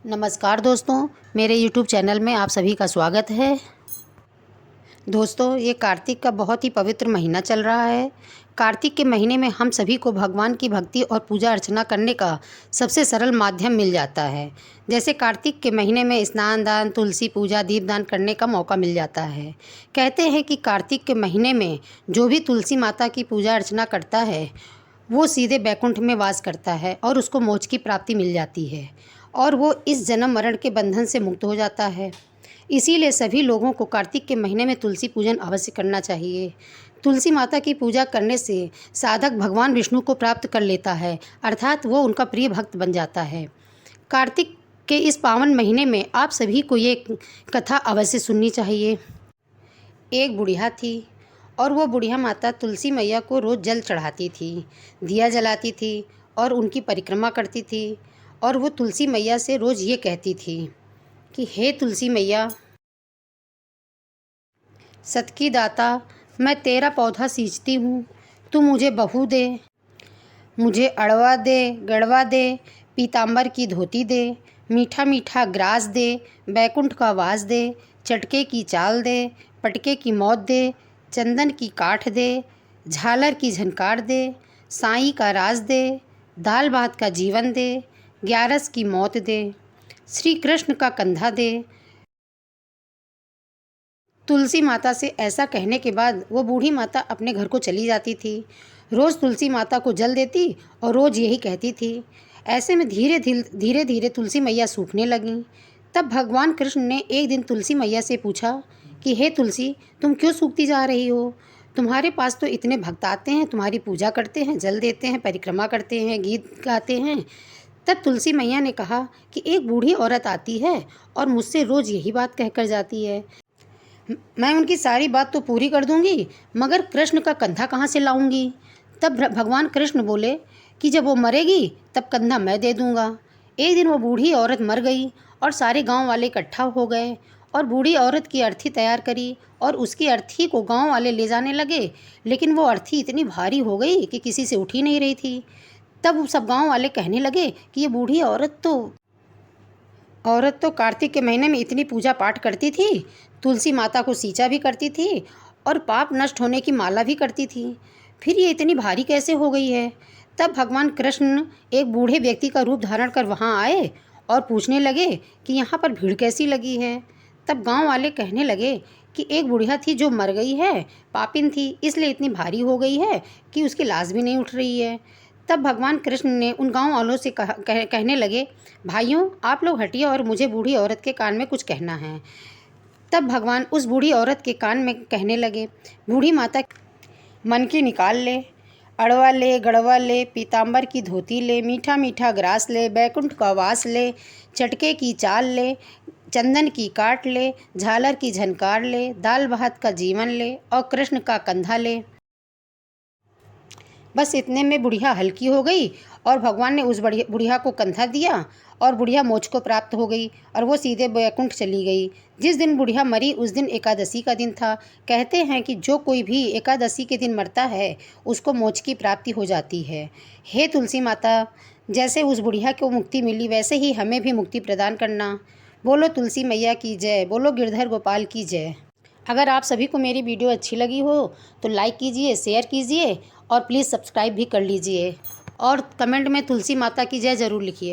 नमस्कार दोस्तों, मेरे YouTube चैनल में आप सभी का स्वागत है। दोस्तों, ये कार्तिक का बहुत ही पवित्र महीना चल रहा है। कार्तिक के महीने में हम सभी को भगवान की भक्ति और पूजा अर्चना करने का सबसे सरल माध्यम मिल जाता है। जैसे कार्तिक के महीने में स्नान दान, तुलसी पूजा, दीपदान करने का मौका मिल जाता है। कहते हैं कि कार्तिक के महीने में जो भी तुलसी माता की पूजा अर्चना करता है वो सीधे बैकुंठ में वास करता है और उसको मोक्ष की प्राप्ति मिल जाती है और वो इस जन्म मरण के बंधन से मुक्त हो जाता है। इसीलिए सभी लोगों को कार्तिक के महीने में तुलसी पूजन अवश्य करना चाहिए। तुलसी माता की पूजा करने से साधक भगवान विष्णु को प्राप्त कर लेता है, अर्थात वो उनका प्रिय भक्त बन जाता है। कार्तिक के इस पावन महीने में आप सभी को ये कथा अवश्य सुननी चाहिए। एक बुढ़िया थी और वो बुढ़िया माता तुलसी मैया को रोज़ जल चढ़ाती थी, दिया जलाती थी और उनकी परिक्रमा करती थी। और वो तुलसी मैया से रोज़ ये कहती थी कि हे तुलसी मैया, सत की दाता, मैं तेरा पौधा सींचती हूँ, तू मुझे बहू दे, मुझे अड़वा दे, गड़वा दे, पीताम्बर की धोती दे, मीठा मीठा ग्रास दे, बैकुंठ का वास दे, चटके की चाल दे, पटके की मौत दे, चंदन की काठ दे, झालर की झनकार दे, साईं का राज दे, दाल भात का जीवन दे, ग्यारस की मौत दे, श्री कृष्ण का कंधा दे। तुलसी माता से ऐसा कहने के बाद वो बूढ़ी माता अपने घर को चली जाती थी। रोज़ तुलसी माता को जल देती और रोज़ यही कहती थी। ऐसे में धीरे धीरे तुलसी मैया सूखने लगीं। तब भगवान कृष्ण ने एक दिन तुलसी मैया से पूछा कि हे तुलसी, तुम क्यों सूखती जा रही हो? तुम्हारे पास तो इतने भक्त आते हैं, तुम्हारी पूजा करते हैं, जल देते हैं, परिक्रमा करते हैं, गीत गाते हैं। तब तुलसी मैया ने कहा कि एक बूढ़ी औरत आती है और मुझसे रोज़ यही बात कहकर जाती है। मैं उनकी सारी बात तो पूरी कर दूंगी, मगर कृष्ण का कंधा कहाँ से लाऊंगी? तब भगवान कृष्ण बोले कि जब वो मरेगी तब कंधा मैं दे दूंगा। एक दिन वो बूढ़ी औरत मर गई और सारे गांव वाले इकट्ठा हो गए और बूढ़ी औरत की अर्थी तैयार करी और उसकी अर्थी को गांव वाले ले जाने लगे, लेकिन वो अर्थी इतनी भारी हो गई कि किसी से उठ ही नहीं रही थी। तब सब गांव वाले कहने लगे कि ये बूढ़ी औरत तो कार्तिक के महीने में इतनी पूजा पाठ करती थी, तुलसी माता को सींचा भी करती थी और पाप नष्ट होने की माला भी करती थी, फिर ये इतनी भारी कैसे हो गई है? तब भगवान कृष्ण एक बूढ़े व्यक्ति का रूप धारण कर वहाँ आए और पूछने लगे कि यहाँ पर भीड़ कैसी लगी है। तब गांव वाले कहने लगे कि एक बुढ़िया थी जो मर गई है, पापिन थी, इसलिए इतनी भारी हो गई है कि उसकी लाश भी नहीं उठ रही है। तब भगवान कृष्ण ने उन गांव वालों से कहने लगे, भाइयों, आप लोग हटिए और मुझे बूढ़ी औरत के कान में कुछ कहना है। तब भगवान उस बूढ़ी औरत के कान में कहने लगे, बूढ़ी माता, मन की निकाल ले, अड़वा ले, गड़वा ले, पीताम्बर की धोती ले, मीठा मीठा ग्रास ले, बैकुंठ का वास ले, चटके की चाल ले, चंदन की काट ले, झालर की झनकार ले, दाल भात का जीवन ले और कृष्ण का कंधा ले। बस इतने में बुढ़िया हल्की हो गई और भगवान ने उस बुढ़िया को कंधा दिया और बुढ़िया मोक्ष को प्राप्त हो गई और वो सीधे बैकुंठ चली गई। जिस दिन बुढ़िया मरी उस दिन एकादशी का दिन था। कहते हैं कि जो कोई भी एकादशी के दिन मरता है उसको मोक्ष की प्राप्ति हो जाती है। हे तुलसी माता, जैसे उस बुढ़िया को मुक्ति मिली वैसे ही हमें भी मुक्ति प्रदान करना। बोलो तुलसी मैया की जय, बोलो गिरधर गोपाल की जय। अगर आप सभी को मेरी वीडियो अच्छी लगी हो तो लाइक कीजिए, शेयर कीजिए और प्लीज़ सब्सक्राइब भी कर लीजिए और कमेंट में तुलसी माता की जय ज़रूर लिखिए।